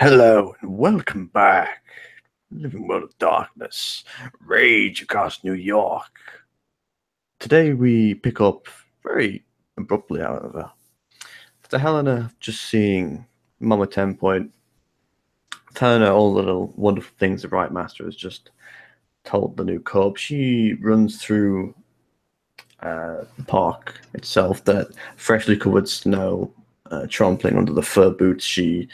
Hello and welcome back. Living World of Darkness, Rage across New York. Today we pick up very abruptly, however. After Helena just seeing Mama Tenpoint, telling her all the little wonderful things the Bright Master has just told the new cub, she runs through the park itself, that freshly covered snow, trampling under the fur boots she,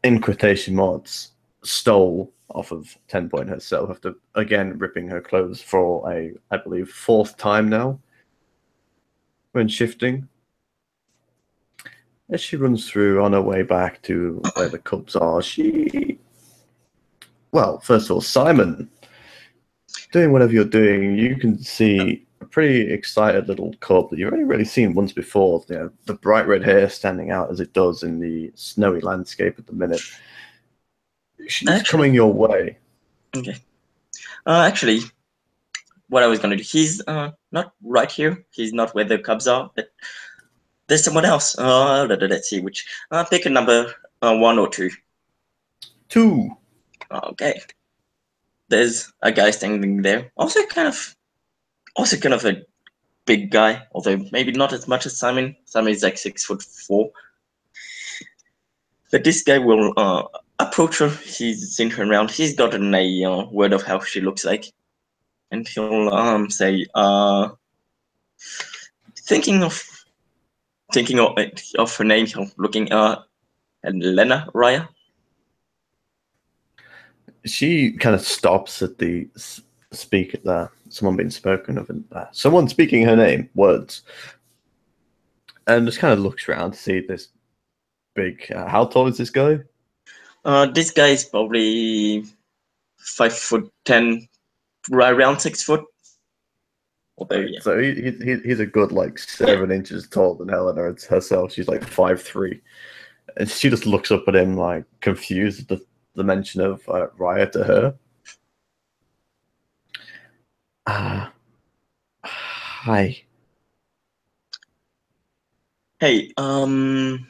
in quotation marks, stole off of Tenpoint herself after again ripping her clothes for I believe, fourth time now when shifting. As she runs through on her way back to where the cubs are, well, first of all, Simon, doing whatever you're doing, you can see a pretty excited little cub that you've only really seen once before. You know, the bright red hair standing out as it does in the snowy landscape at the minute. She's coming your way. Okay. Actually, what I was gonna do, he's not right here. He's not where the cubs are, but there's someone else. Let's see which. Pick a number, 1 or 2. 2. Okay. There's a guy standing there. Also kind of a big guy, although maybe not as much as Simon. Simon is like 6'4". But this guy will approach her. He's seen her around. He's gotten a word of how she looks like, and he'll say, thinking of her name, looking at Lena Raya. She kind of stops at the speak there. Someone being spoken of, someone speaking her name, words, and just kind of looks around to see this big. How tall is this guy? This guy is probably 5'10", around 6 foot. Although, Right. yeah. So he's a good like 7 inches taller than Helena herself. She's like 5'3", and she just looks up at him like confused at the mention of Raya to her. Hi. Hey, Simon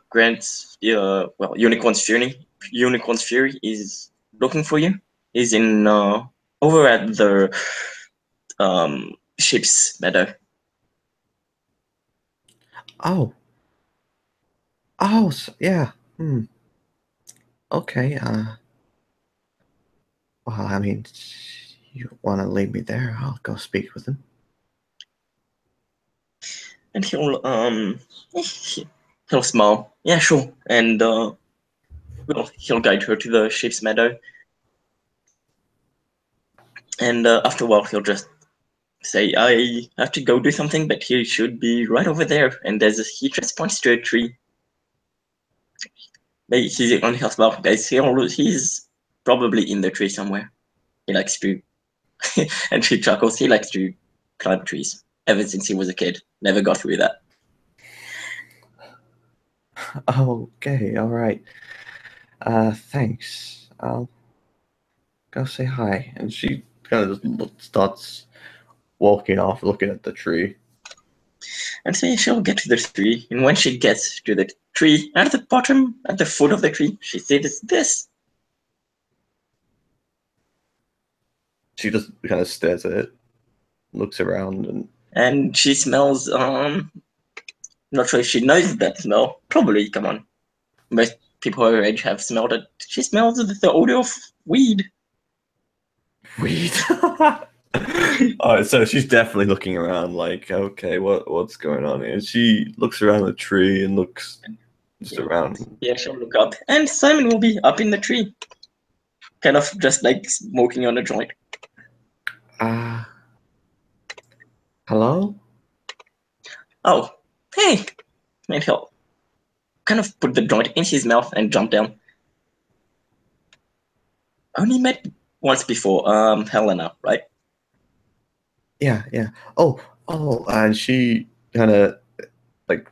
Grant's Unicorn's Fury is looking for you. He's in over at the ship's meadow. Oh, yeah. Okay. Well, I mean, you want to leave me there? I'll go speak with him. And he'll smile. Yeah, sure. And he'll guide her to the ship's meadow. And after a while, he'll just say, "I have to go do something, but he should be right over there." And he just points to a tree. Maybe he's on his mouth, guys. He's probably in the tree somewhere. He likes to, and she chuckles. He likes to climb trees ever since he was a kid. Never got through that. Okay, all right. Thanks. I'll go say hi. And she kind of just starts walking off, looking at the tree. And so she'll get to the tree, and when she gets to the tree, at the bottom, at the foot of the tree, she sees this. She just kind of stares at it, looks around, and she smells. Not sure if she knows that smell. Probably, come on. Most people her age have smelled it. She smells the odor of weed. Weed. Alright, so she's definitely looking around like, okay, what's going on here? She looks around the tree and looks just around. Yeah, she'll look up. And Simon will be up in the tree. Kind of just like smoking on a joint. Hello? Oh, hey. And he'll kind of put the joint in his mouth and jump down. Only met once before, Helena, right? Yeah. Oh, and she kind of like,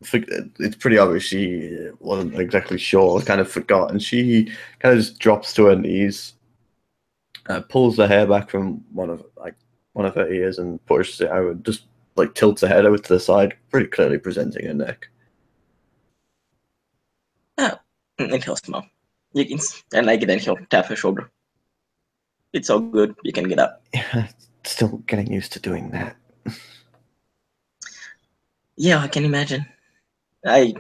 it's pretty obvious she wasn't exactly sure, kind of forgot, and she kind of just drops to her knees, pulls the hair back from one of her ears and pushes it out, just like tilts her head over to the side, pretty clearly presenting her neck. And he'll smile. And then he'll tap her shoulder. It's all good. You can get up. Yeah, still getting used to doing that. Yeah, I can imagine. I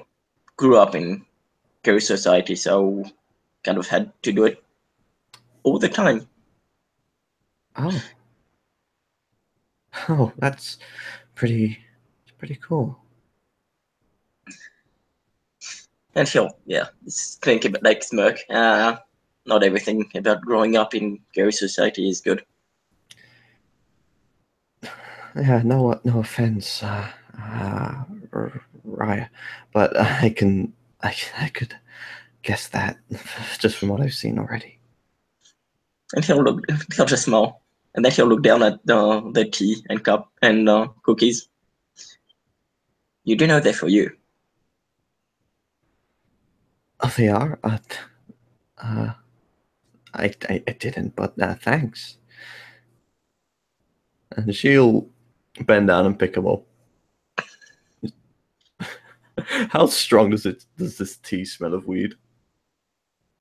grew up in ghost society, so kind of had to do it all the time. Oh. Oh, that's pretty cool. And he'll, think about like smirk. Not everything about growing up in ghost society is good. Yeah, no offense, Raya, but I could guess that just from what I've seen already. And he'll just smile. And then he'll look down at the tea and cup and cookies. You do know they're for you. Oh, they are. Uh, I didn't, but thanks. And she'll bend down and pick them up. How strong does this tea smell of weed?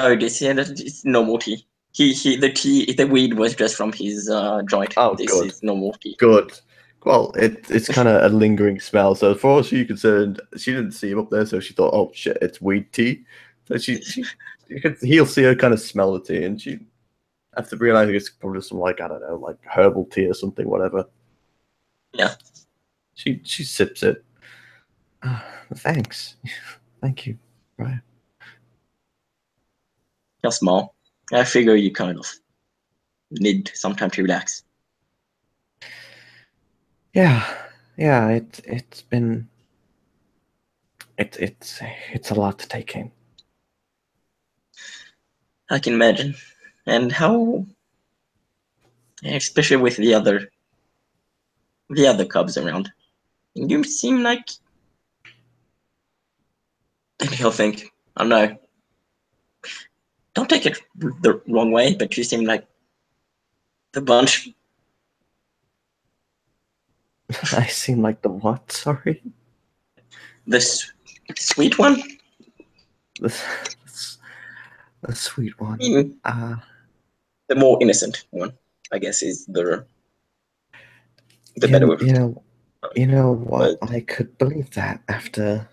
Oh, it's normal tea. The weed was just from his joint. Oh, This good, is normal tea. good. Well, it's kind of a lingering smell. So, for all she's concerned, she didn't see him up there, so she thought, "Oh shit, it's weed tea." So he'll see her kind of smell the tea, and she, after realizing it's probably some like I don't know, like herbal tea or something, whatever. Yeah. She sips it. Thanks, thank you, Brian. You're small. I figure you kind of need some time to relax. Yeah, it's been it's a lot to take in. I can imagine. And how, especially with the other cubs around, you seem like. And he'll think, I don't know. Don't take it the wrong way, but you seem like the bunch. I seem like the what? Sorry, This sweet one. this, the sweet one. The more innocent one, I guess, is the better word. You know what? But I could believe that after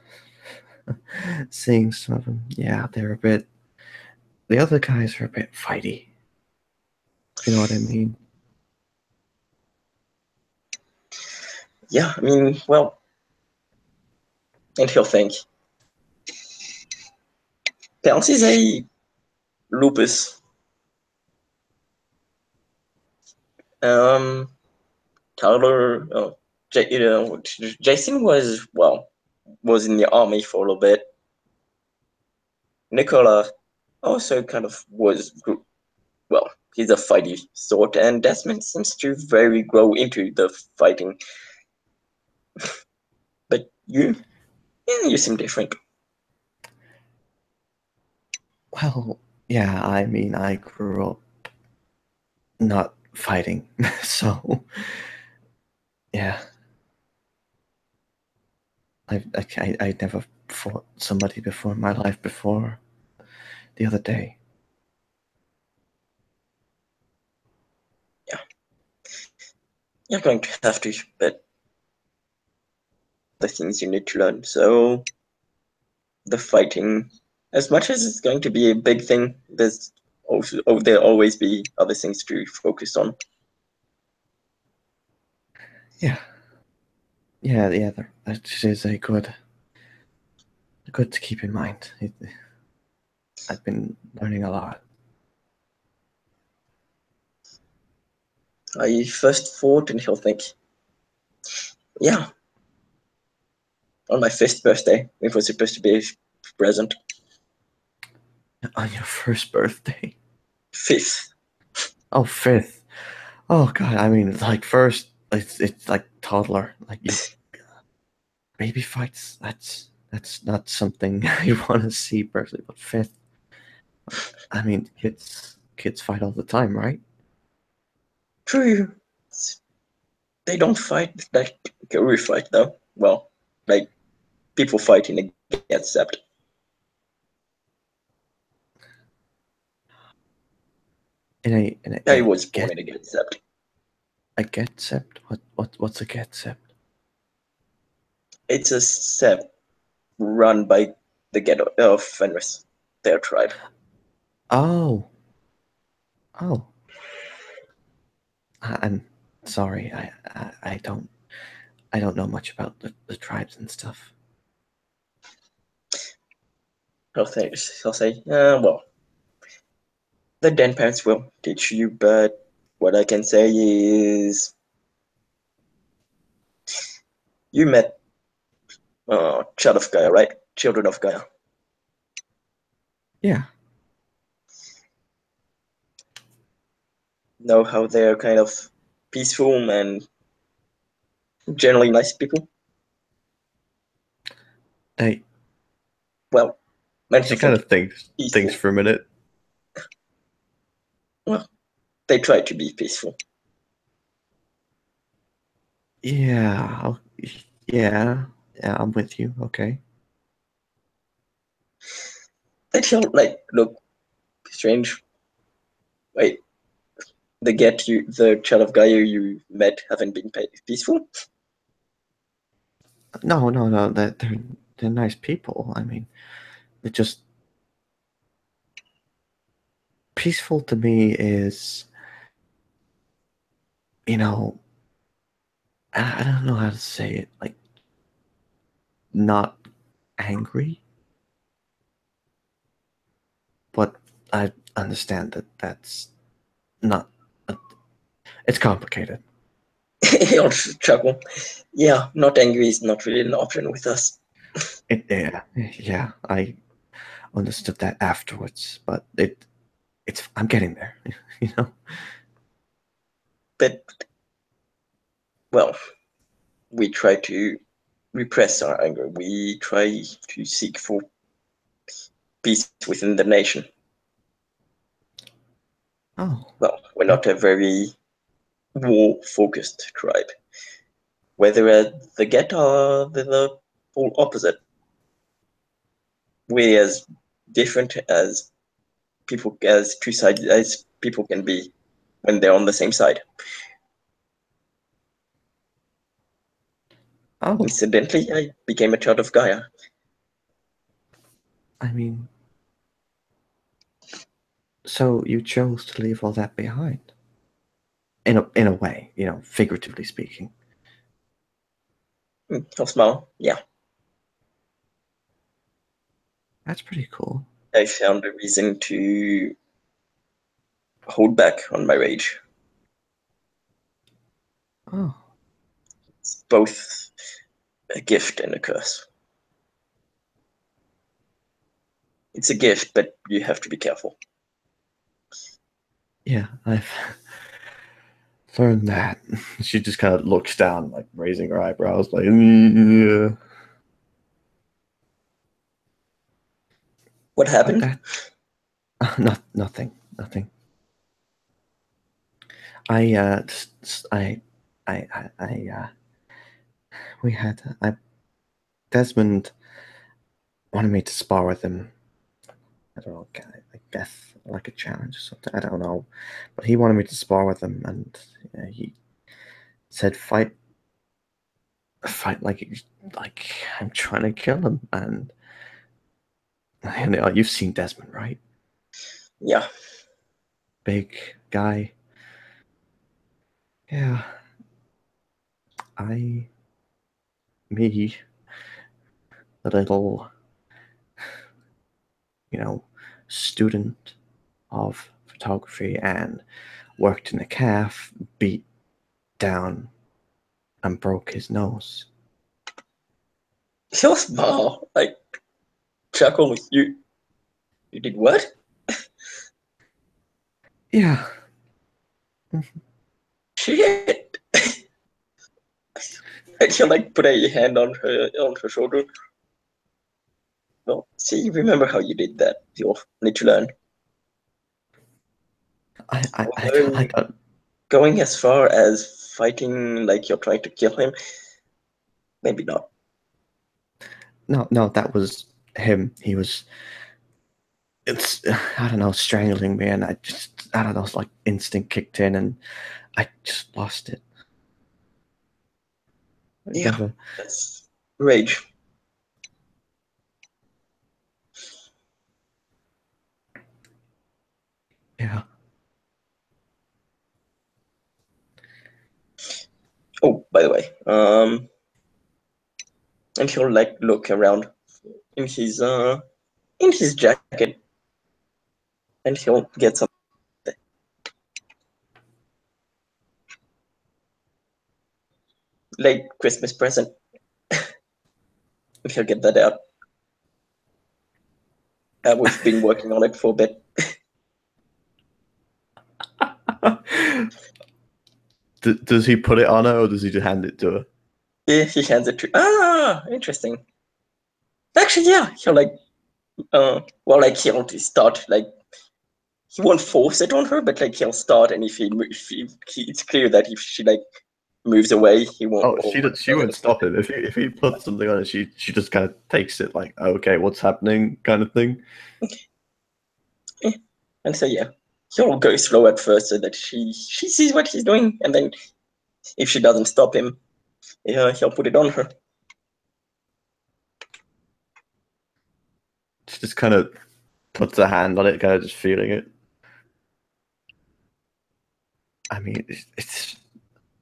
seeing some of them. Yeah, they're a bit. The other guys are a bit fighty. If you know what I mean. yeah, I mean, well, and he'll think. Pounce is a lupus. Tyler, Jason was in the army for a little bit. Nicola also kind of he's a fighty sort, and Desmond seems to very grow into the fighting. But you seem different. Well, yeah. I mean, I grew up not fighting, so yeah. I never fought somebody before in my life before the other day. Yeah, you're going to have to, but the things you need to learn. So the fighting, as much as it's going to be a big thing, there'll always be other things to focus on. Yeah, that is a good to keep in mind. I've been learning a lot. I first fought, and he'll think, yeah, on my 5th birthday, it was supposed to be a present. On your first birthday? 5th. Oh, fifth. Oh god, I mean, like first, it's like toddler, like you baby fights. That's not something you want to see personally. But fifth, I mean, kids fight all the time, right? True. They don't fight like we fight though. Well, like people fighting against Sept. I was born in a Get Sept. A Get Sept? What's a Get Sept? It's a Sept run by the Get of Fenris, their tribe. Oh. I'm sorry. I don't know much about the tribes and stuff. I'll say, well, the Den parents will teach you, but what I can say is you met Child of Gaia, right? Children of Gaia. Yeah. Know how they're kind of peaceful and generally nice people? Well, she kind of thinks for a minute. Well, they try to be peaceful. Yeah, I'm with you. Okay. They feel like look strange. Wait, the Child of Gaia you met haven't been peaceful? No. They're nice people. I mean, they're just peaceful to me is, I don't know how to say it. Like, not angry, but I understand that that's not. It's complicated. He'll chuckle. Yeah, not angry is not really an option with us. Yeah, I understood that afterwards, but it's I'm getting there, But well, we try to repress our anger. We try to seek for peace within the nation. Oh. Well, we're not a very war-focused tribe. Whether the Get are the full opposite. We're as different as two sides as people can be when they're on the same side. Oh. Incidentally, I became a Child of Gaia. I mean, so you chose to leave all that behind. In a way, figuratively speaking. I'll smile. Yeah. That's pretty cool. I found a reason to hold back on my rage. Oh. It's both a gift and a curse. It's a gift, but you have to be careful. Yeah, I've learned that. She just kind of looks down, like raising her eyebrows, like, yeah. What happened? Nothing. Desmond wanted me to spar with him. I don't know, I guess like a challenge or something. I don't know, but he wanted me to spar with him, and he said, "Fight like I'm trying to kill him." And you've seen Desmond, right? Yeah. Big guy. Yeah. Me, a little, student of photography and worked in a calf, beat down and broke his nose. Your smile, like chuckle. You did what? Yeah. Shit. And you like put a hand on her shoulder. Well, see, remember how you did that. You'll need to learn. I don't. Going as far as fighting, like you're trying to kill him? Maybe not. No, that was him. He was. I don't know, strangling me, and I don't know, it's like instinct kicked in, and I just lost it. Yeah, Never. that's rage. Yeah. Oh, by the way, and he'll like look around in his jacket, and he'll get some late Christmas present. And he'll get that out. We've been working on it for a bit. Does he put it on her, or does he just hand it to her? Yeah, he hands it to. Interesting. Actually, yeah, he'll like, well, like he'll start like he won't force it on her, but like he'll start, and if it's clear that if she like moves away, he won't. Oh, she won't stop him. If he puts something on it, she just kind of takes it like, okay, what's happening, kind of thing. And so yeah, he'll go slow at first so that she sees what he's doing, and then if she doesn't stop him, yeah, he'll put it on her. She just kind of puts her hand on it, kind of just feeling it. I mean, it's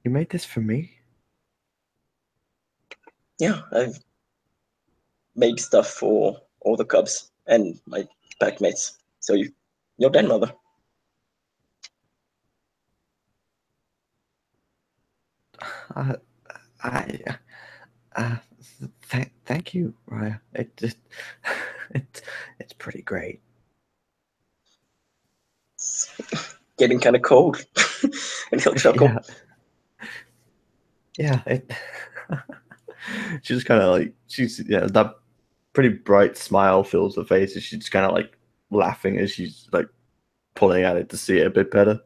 you made this for me. Yeah, I've made stuff for all the cubs and my packmates. So your grandmother. I, I, thank you, Raya. It just, it's pretty great. It's getting kind of cold, and he'll chuckle. Yeah. It. She's just kind of like that pretty bright smile fills her face, and she's just kind of like laughing as she's like pulling at it to see it a bit better.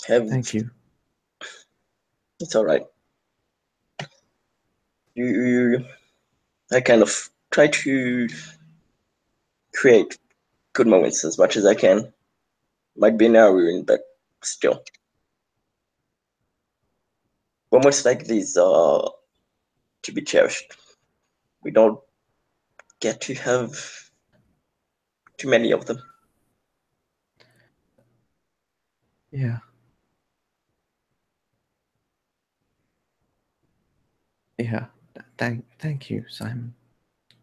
Thank you. It's all right. I kind of try to create good moments as much as I can. Might be now ruined, but still. Moments like these are to be cherished. We don't get to have too many of them. Yeah. Yeah. Thank you, Simon.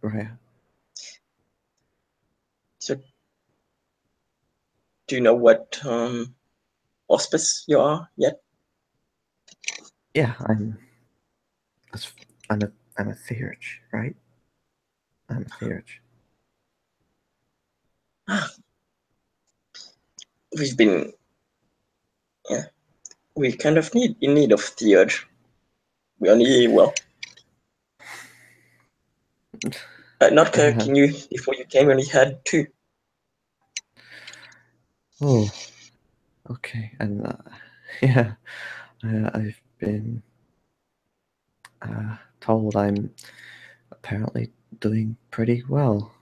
Raya. So, do you know what auspice you are yet? Yeah, I'm a theurge, right? I'm a theurge. We've been, yeah, we kind of in need of theurge. We only, well, not correcting you, before you came, we only had 2. Oh, okay. And yeah, I've been told I'm apparently doing pretty well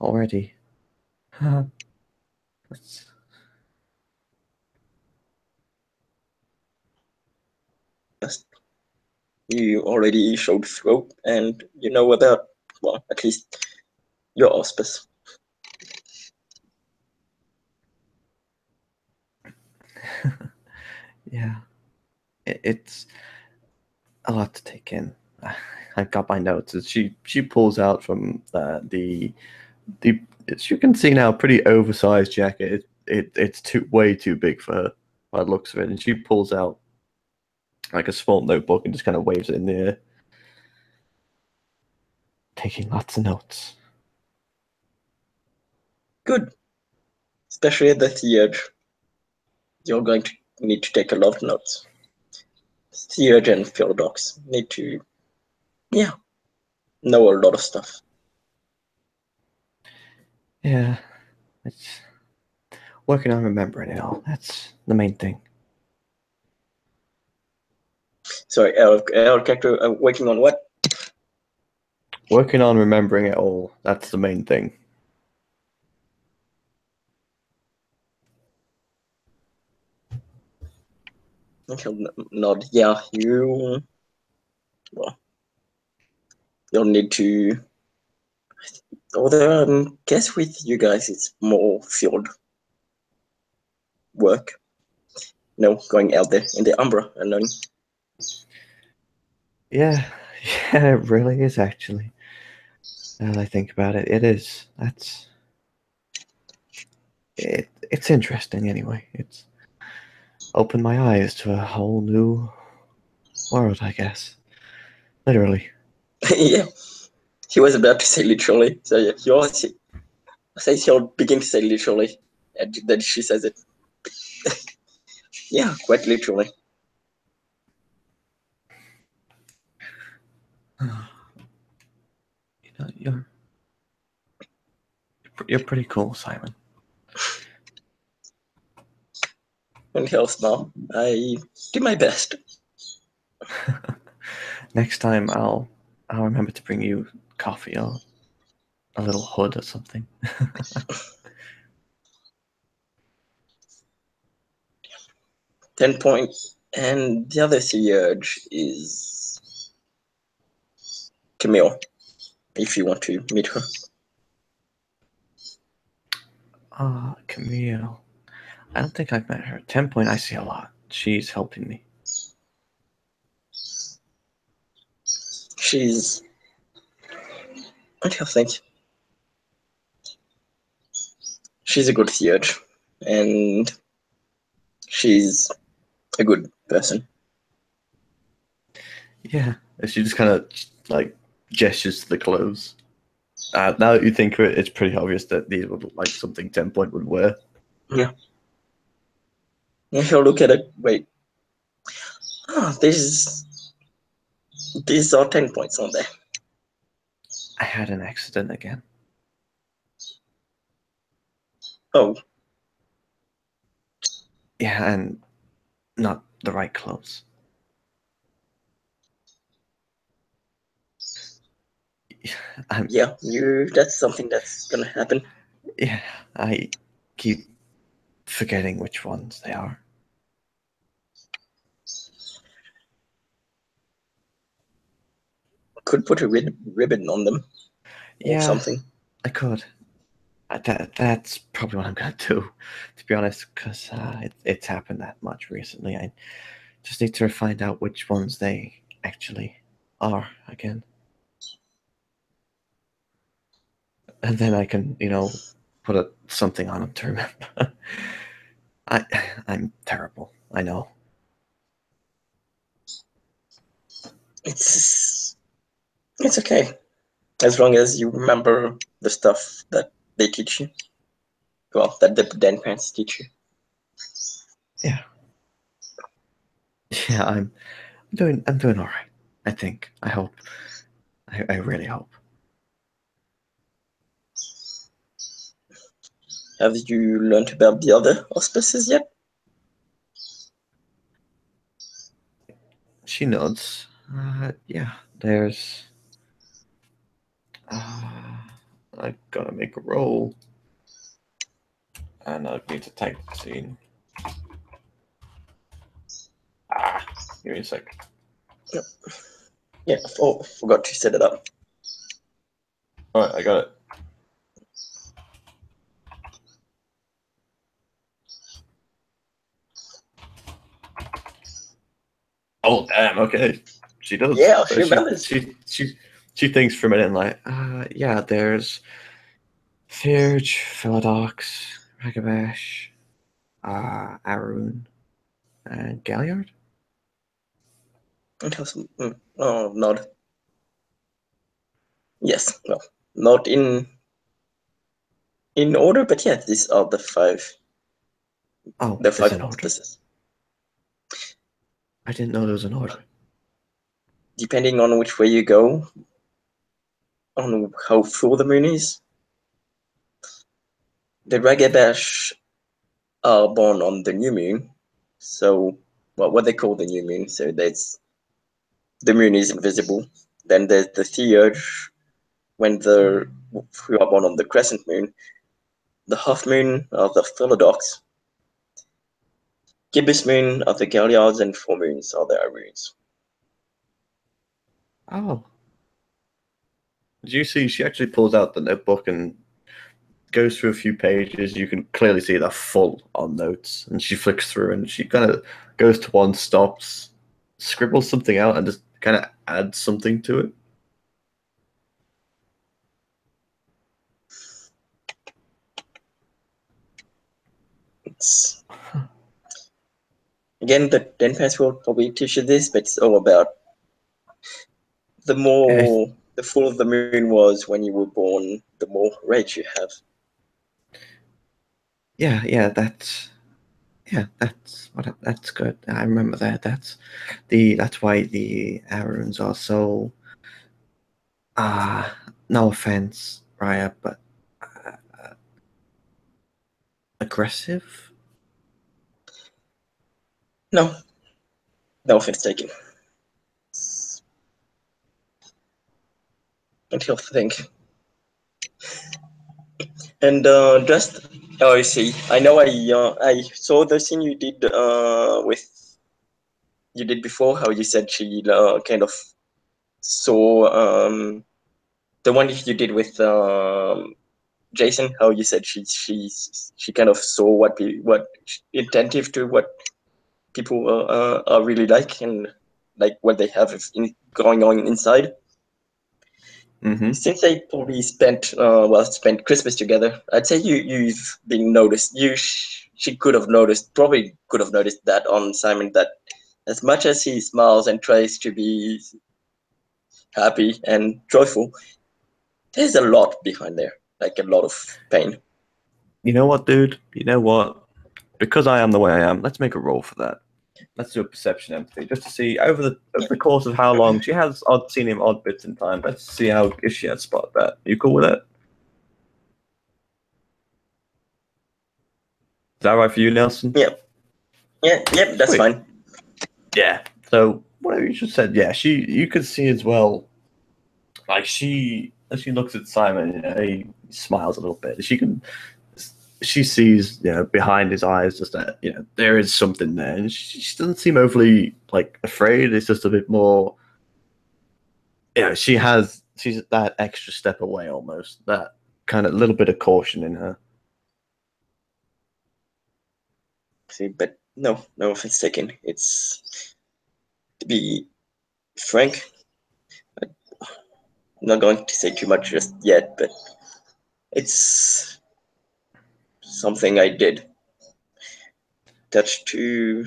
already. That's... Yes. You already showed throat, and you know about, well, at least your auspice. Yeah, it's a lot to take in. I've got my notes. She pulls out from the it's, you can see now, pretty oversized jacket. It's way too big for her by the looks of it, and she pulls out like a small notebook and just kind of waves it in the air, taking lots of notes. Good. Especially at the theurge. You're going to need to take a lot of notes. Theurge and Philodox need to, yeah, know a lot of stuff. Yeah, It's working on remembering it all. That's the main thing. Sorry, our character working on what? Working on remembering it all. That's the main thing. He'll nod. Yeah, you. Well, you'll need to. Although I guess with you guys, it's more field work. No, going out there in the Umbra and learning. Yeah, yeah, it really is actually. Now that I think about it, it is. It's interesting anyway. It's opened my eyes to a whole new world, I guess. Literally. Yeah, he was about to say literally. So yeah, he always says he'll begin to say literally, and then she says it. Yeah, quite literally. You know, you're pretty cool, Simon. And he'll smile. I do my best. Next time I'll remember to bring you coffee or a little hood or something. 10 points. And the other Urge is Camille, if you want to meet her. Camille. I don't think I've met her. 10 point, I see a lot. She's helping me. She's. What do you think? She's a good Urge, and she's a good person. Yeah, she just kind of like gestures to the clothes. Now that you think of it, it's pretty obvious that these would look like something 10 point would wear. Yeah. If you look at it, wait. Oh, these are 10 points on there. I had an accident again. Oh. Yeah, and not the right clothes. Yeah, that's something that's gonna happen. Yeah, I keep forgetting which ones they are. Could put a ribbon on them. Or something. I could. That's probably what I'm gonna do, to be honest, because it's happened that much recently. I just need to find out which ones they actually are again, and then I can, put something on them to remember. I'm terrible. I know. It's okay. As long as you remember the stuff that they teach you. Well, that the grandparents teach you. Yeah. Yeah, I'm doing all right. I think. I hope. I really hope. Have you learned about the other auspices yet? She nods. Yeah, there's. I gotta make a roll. And I need to type the scene. Give me a sec. Yep. Yeah, forgot to set it up. Alright, I got it. Oh damn! Okay, she does. Yeah, she remembers. She thinks for a minute and like, yeah. There's Thirge, Philodox, Ragabash, Arun, and Galliard. It has, oh, nod. Yes, well, not in order, but yeah, these are the five. Oh, The there's five an order. auspices. I didn't know there was an order. Depending on which way you go, on how full the moon is, the Ragabash are born on the new moon. So, well, what they call the new moon. So there's the moon is invisible. Then there's the Theurge, when the who are born on the crescent moon. The half moon of the Philodox, gibbous moon of the Galliards, and full moons are the Arunes. Oh. Did you see she actually pulls out the notebook and goes through a few pages? You can clearly see they're full on notes. And she flicks through and she kind of goes to one, stops, scribbles something out, and just kind of adds something to it. It's again the Denpass will probably teach you this, but it's all about the more the full of the moon was when you were born, the more rage you have. Yeah, that's that's good. I remember that. That's why the Aruns are so no offense, Raya, but aggressive. No, no offense taken. Until think. And just oh, I see. I know. I saw the scene you did with you did before. How you said she kind of saw the one you did with Jason. How you said she kind of saw what attentive to what people are really like and like what they have going on inside. Mm-hmm. Since they probably spent Christmas together, I'd say you've been noticed. She probably could have noticed that on Simon, that as much as he smiles and tries to be happy and joyful, there's a lot behind there, like a lot of pain. You know what, dude? You know what? Because I am the way I am, let's make a roll for that. Let's do a perception empathy just to see over the course of how long she has seen him odd bits in time. Let's see how if she had spotted that. You cool with that? Is that right for you, Nelson? Yep, that's Sweet. fine. Yeah. So whatever you just said, yeah, you could see as well. Like as she looks at Simon, you know, he smiles a little bit. She sees, you know, behind his eyes just that, you know, there is something there, and she doesn't seem overly like afraid. It's just a bit more, you know, she's that extra step away almost, that kind of little bit of caution in her. See, but no offense taken. It's to be frank. I'm not going to say too much just yet, but it's something I did touch to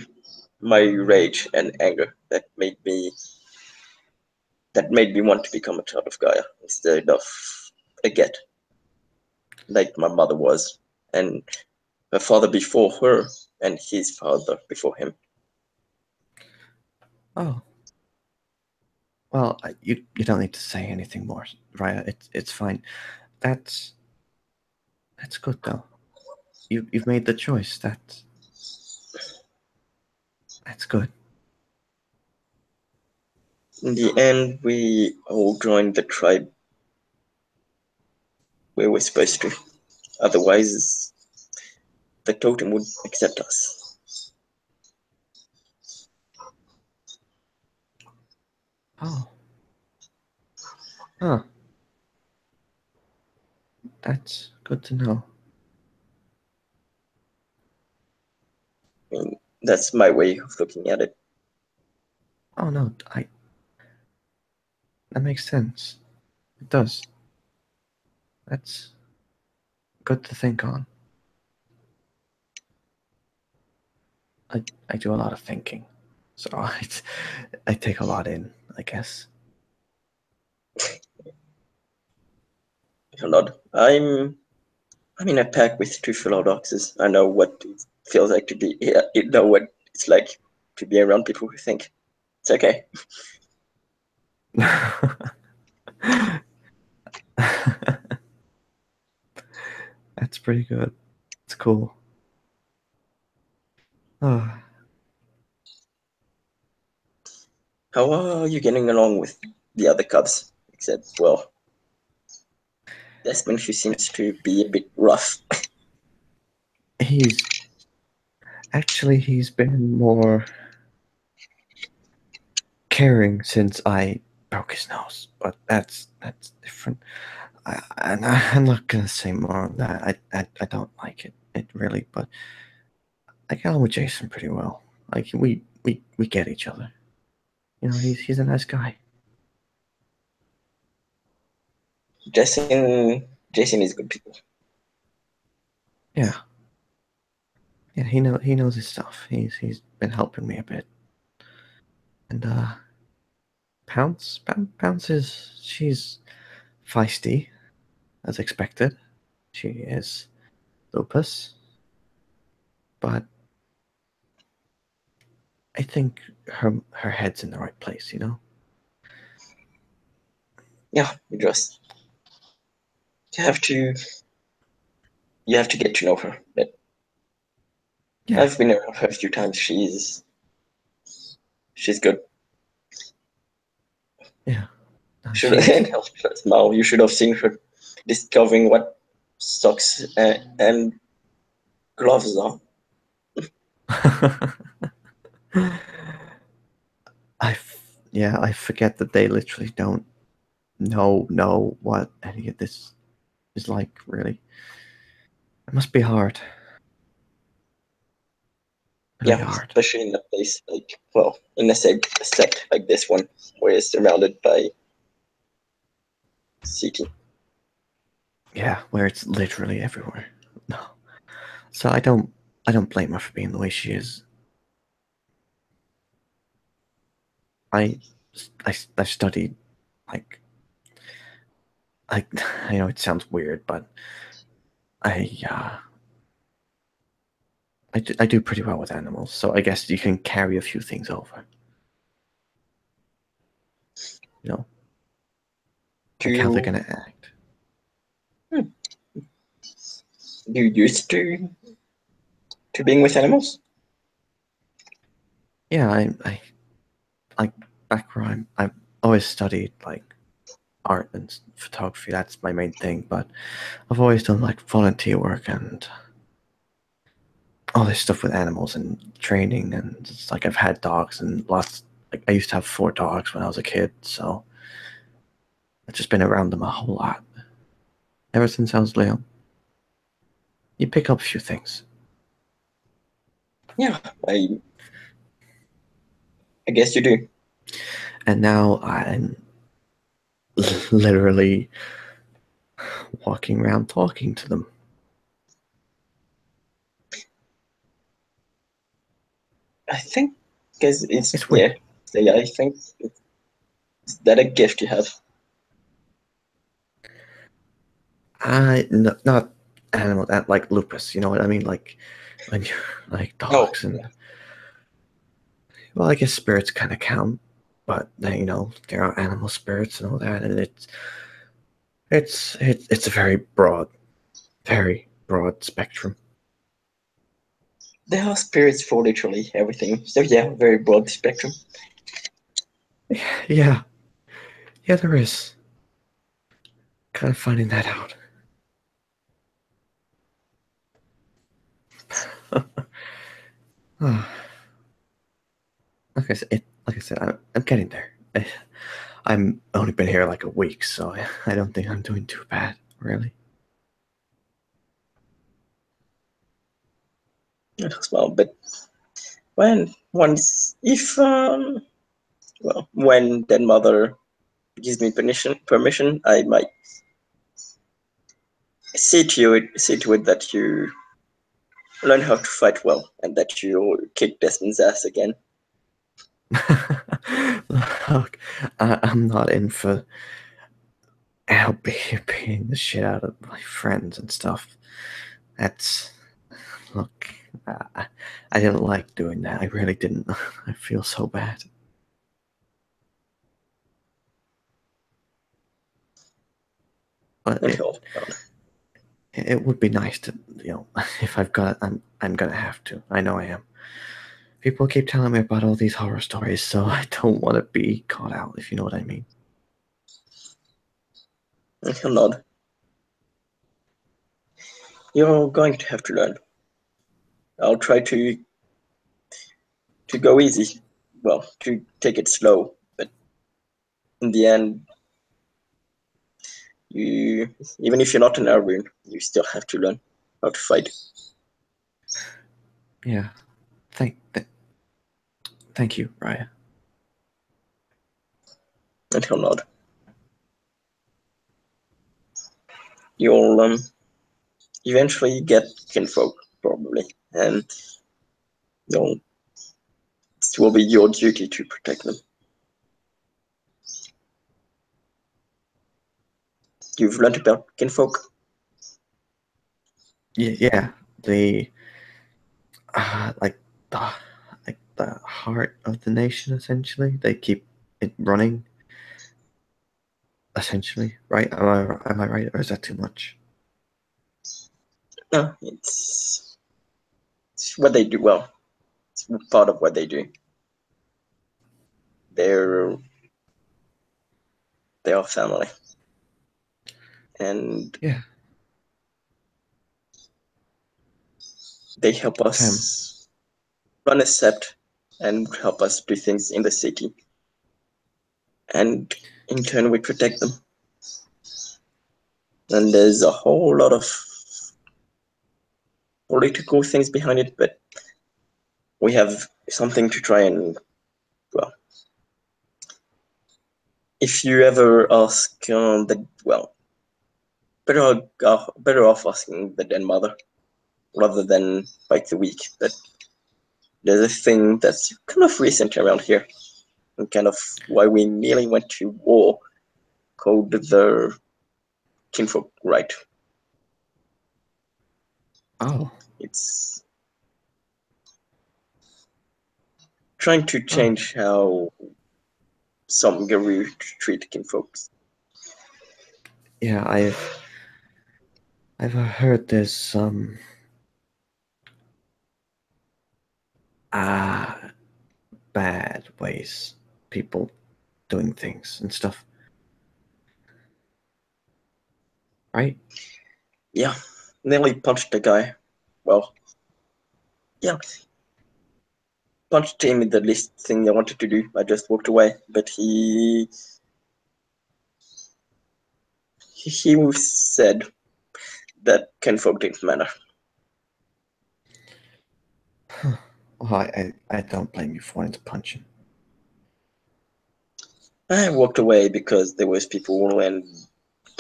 my rage and anger that made me want to become a child of Gaia instead of a Get, like my mother was, and her father before her, and his father before him. Oh, well, you don't need to say anything more, Raya. It's fine. That's good though. You've made the choice. That's good. In the end, we all joined the tribe we were supposed to. Otherwise, the totem would accept us. Oh. Huh. That's good to know. I mean, that's my way of looking at it. Oh no, that makes sense. It does. That's good to think on. I do a lot of thinking, so I take a lot in, I guess. You're not. I'm in a pack with two philodoxes. I know what it feels like to be. You know what it's like to be around people who think it's okay. That's pretty good. It's cool. Oh, How are you getting along with the other cubs? Except, well, Desmond, who seems to be a bit rough. he's he's been more caring since I broke his nose, but that's different. I'm not gonna say more on that. I don't like it really, but I get on with Jason pretty well. Like we get each other. You know, he's a nice guy. Jason is good people. Yeah, yeah. He knows his stuff. He's been helping me a bit. And Pounce is she's feisty as expected. She is lupus, but I think her head's in the right place. You know. Yeah, you have to you have to get to know her. But Yeah, I've been around her a few times. She's good. yeah. Should She's Now you should have seen her discovering what socks and gloves are. yeah, I forget that they literally don't know what any of this is like. Really, it must be hard. Really Yeah, hard. especially in a place like, well, in a set like this one, where it's surrounded by city. Yeah, where it's literally everywhere. No, so I don't blame her for being the way she is. I I studied like I I know it sounds weird, but I I do pretty well with animals, so I guess you can carry a few things over. You know, like how they're Do gonna act. hmm, you used to being with animals? Yeah, I like back where I always studied like art and photography. That's my main thing, but I've always done like volunteer work and all this stuff with animals and training, and it's like I've had dogs and lots. Like I used to have 4 dogs when I was a kid, so I've just been around them a whole lot ever since I was little. You pick up a few things, Yeah, I guess you do. and now I'm literally walking around talking to them. I think because It's yeah, weird. yeah, I think it's that a gift you have. Not animal that like lupus. You know what I mean? Like when you like Oh, dogs yeah. and well, I guess spirits kind of count, but you know there are animal spirits and all that, and it's a very broad spectrum. There are spirits for literally everything. So yeah, very broad spectrum. Yeah, yeah, there is. Kind of finding that out. Oh, like I said, I'm getting there. I'm only been here like a week, so I don't think I'm doing too bad, really. As well, but if well, when then mother gives me permission, I might see to it that you learn how to fight well and that you kick Desmond's ass again. Look, I'm not in for beating the shit out of my friends and stuff. That's look. I didn't like doing that. I really didn't. I feel so bad. But And he'll, It would be nice to, if I've got it, I'm gonna have to. I know I am. People keep telling me about all these horror stories, so I don't want to be caught out, if you know what I mean. He'll nod. You're going to have to learn. I'll try to go easy. Well, to take it slow, but in the end, you even if you're not an Arun, you still have to learn how to fight. Yeah. Thank you, Raya. And he'll nod. You'll eventually get kinfolk, probably, and it will be your duty to protect them. You've learned about kinfolk? Yeah. The like the heart of the nation, essentially. They keep it running, essentially, right? Am I right, or is that too much? No, it's what they do well. It's part of what they do. They are family, and Yeah. they help us run a sept and help us do things in the city, and in turn we protect them. And there's a whole lot of political things behind it, but we have something to try and, well, if you ever ask better off asking the den mother rather than like the weak. But there's a thing that's kind of recent around here, and kind of why we nearly went to war, called the kinfolk right. Oh. It's trying to change how some Garou treat kinfolks. Yeah, I've heard there's some bad ways people doing things and stuff. Right? Yeah, nearly punched a guy. Well, yeah, punched him in the least thing I wanted to do. I just walked away, but he said that kinfolk didn't matter. Well, I don't blame you for wanting to punch him. I walked away because there was people and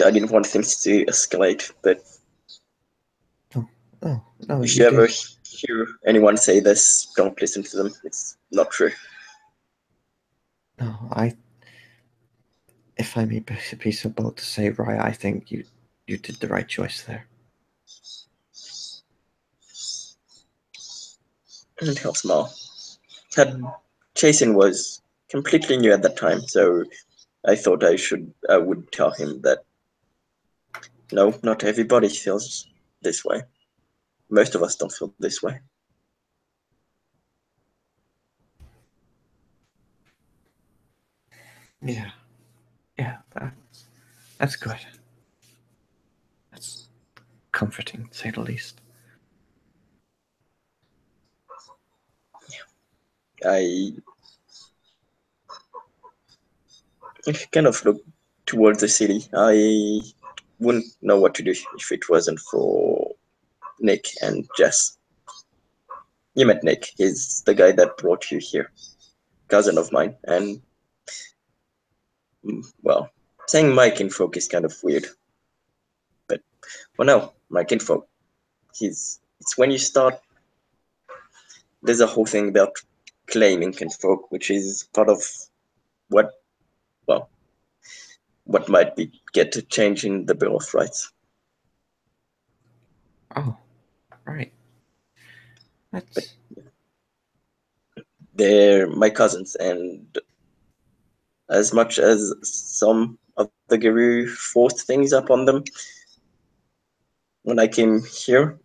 I didn't want things to escalate. But No, if you you ever did. hear anyone say this, don't listen to them. It's not true. No, if I may be so bold to say, Raya, I think you did the right choice there. And he'll smile. Jason was completely new at that time, so I thought I would tell him that no, not everybody feels this way. Most of us don't feel this way. Yeah. Yeah, that's good. That's comforting, to say the least. I kind of look towards the city. I wouldn't know what to do if it wasn't for Nick and Jess. You met Nick. He's the guy that brought you here. Cousin of mine. And, well, saying my kinfolk is kind of weird. But, well, no, my kinfolk. It's when you start, there's a whole thing about claiming kinfolk, which is part of what, well, what might be get a change in the Bill of Rights. Oh, right. That's They're my cousins, and as much as some of the Garou forced things up on them, when I came here,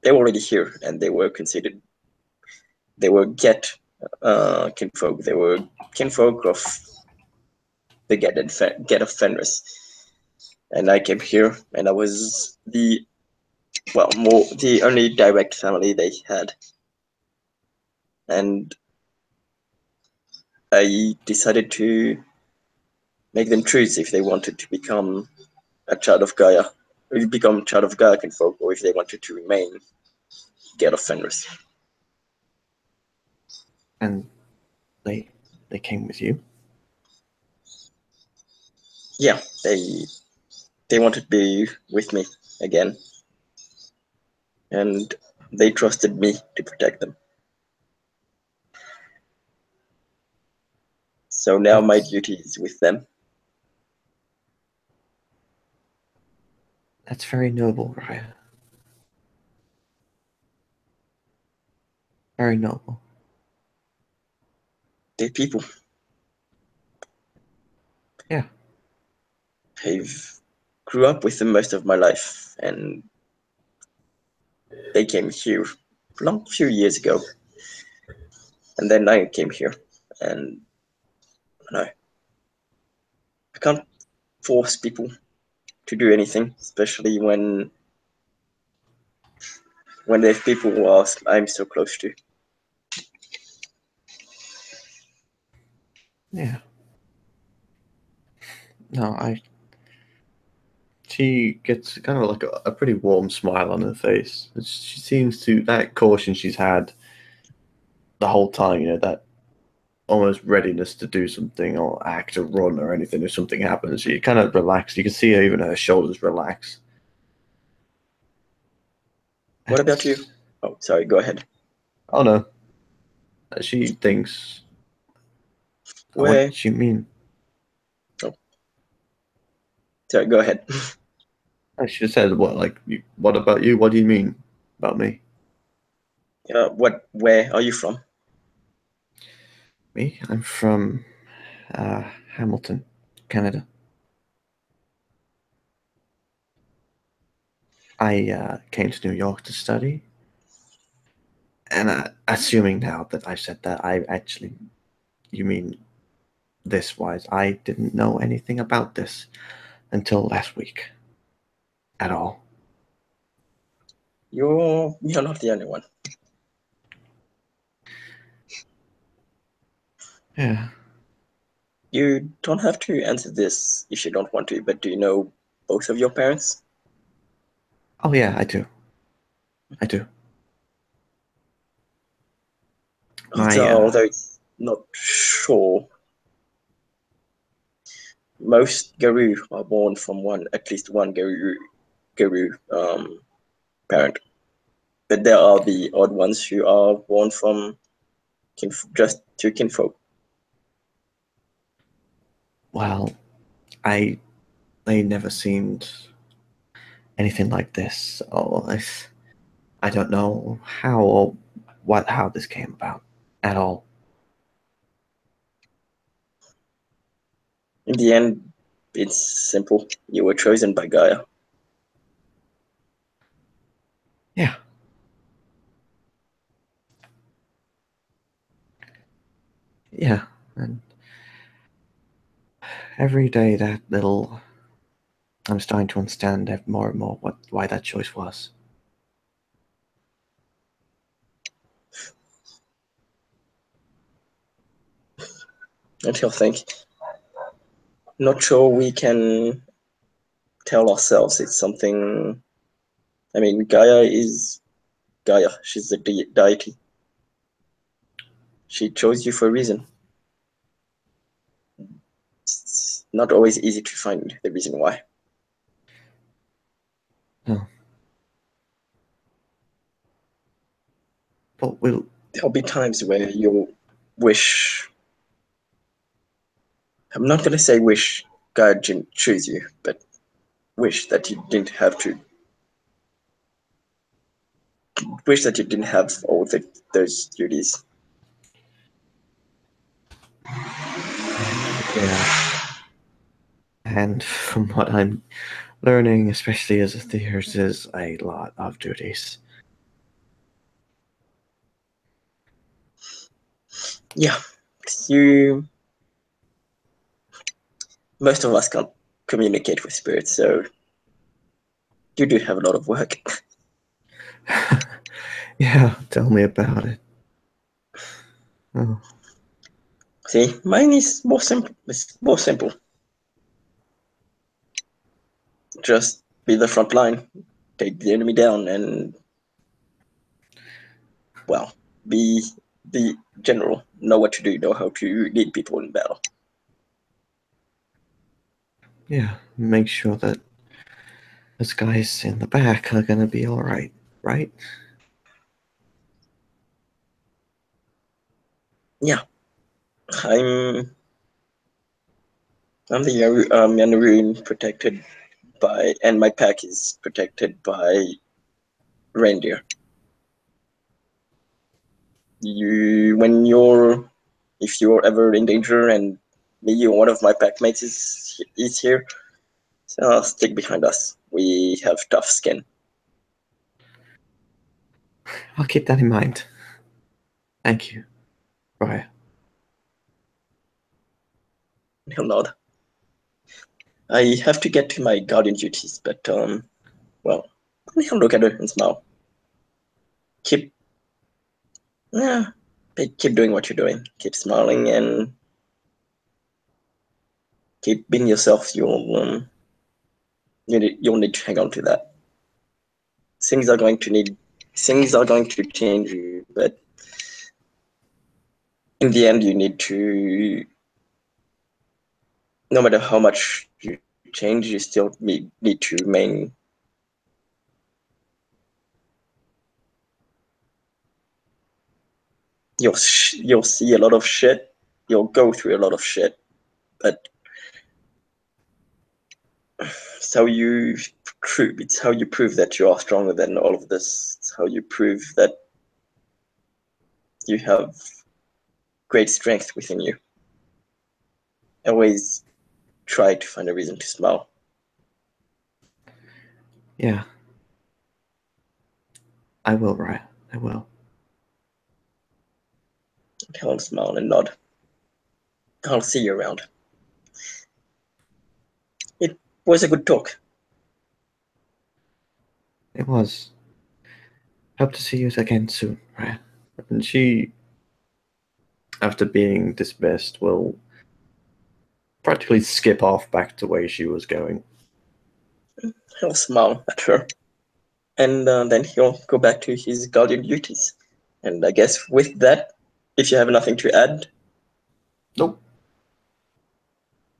they were already here, and they were Get kinfolk. They were kinfolk of the Get of Fenris. And I came here, and I was the only direct family they had. And I decided to make them choose if they wanted to become a child of Gaia, or become child of Gaia kinfolk, or if they wanted to remain Get of Fenris. And they came with you? Yeah, they wanted to be with me again, and they trusted me to protect them. So now my duty is with them. That's very noble, Raya. Very noble. They're people. Yeah. I've grew up with them most of my life, and they came here a long few years ago, and then I came here, and I can't force people to do anything, especially when there's people who I'm so close to. Yeah. No, she gets kind of like a pretty warm smile on her face. She seems to, that caution she's had the whole time, you know, that almost readiness to do something or act or run or anything if something happens. She kind of relaxed. You can see her, even her shoulders relax. What about you? Oh, sorry, go ahead. Oh no. She thinks, Where? what do you mean? Oh, sorry, go ahead. I should have said, what, like, what about you? What do you mean about me? Where are you from? Me? I'm from Hamilton, Canada. I came to New York to study, and assuming now that I said that, you mean this wise, I didn't know anything about this until last week at all. You're not the only one. Yeah. You don't have to answer this if you don't want to, but do you know both of your parents? Oh yeah, I do. I do. Although it's not sure, most Garou are born from at least one Garou parent. But there are the odd ones who are born from just two kinfolk. Well, I they never seemed anything like this. Oh, I don't know how or how this came about at all. In the end, it's simple. You were chosen by Gaia. Yeah. Yeah, and every day I'm starting to understand more and more why that choice was. Until think. Not sure we can tell ourselves it's something. I mean, Gaia is Gaia. She's a deity. She chose you for a reason. It's not always easy to find the reason why. No. But There'll be times where you'll wish. I'm not gonna say wish God didn't choose you, but wish that you didn't have to. Wish that you didn't have all those duties. yeah. And from Learning, especially as a theorist, is a lot of duties. Yeah, most of us can't communicate with spirits, so you do have a lot of work. Yeah, tell me about it. Oh. See, mine is more simple. It's more simple. Just be the front line, take the enemy down, and well, be the general. Know what to do. Know how to lead people in battle. Yeah, make sure that those guys in the back are gonna be alright, right? Yeah, I'm the Yanaroon protected by, and my pack is protected by reindeer. If you're ever in danger and me or one of my pack mates is here, so stick behind us. We have tough skin. I'll keep that in mind. Thank you, Briar. He'll nod. I have to get to my guardian duties, but well, he'll look at her and smile. Keep, yeah, keep doing what you're doing. Keep smiling and keep being yourself. You'll need to hang on to that. Things are going to change you, but in the end, you need to. No matter how much you change, you still need to remain. You'll see a lot of shit. You'll go through a lot of shit, but it's how you prove. It's how you prove that you are stronger than all of this. It's how you prove that you have great strength within you. Always try to find a reason to smile. Yeah. I will, Briar. I will. Helen smile and nod. I'll see you around. It was a good talk. It was. Hope to see you again soon, Briar. And she, after being dismissed, will practically skip off back to where she was going. He'll smile at her. And then he'll go back to his guardian duties. And I guess with that, if you have nothing to add, Nope.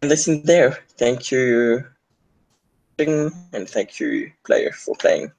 listen there. Thank you, and thank you, player, for playing.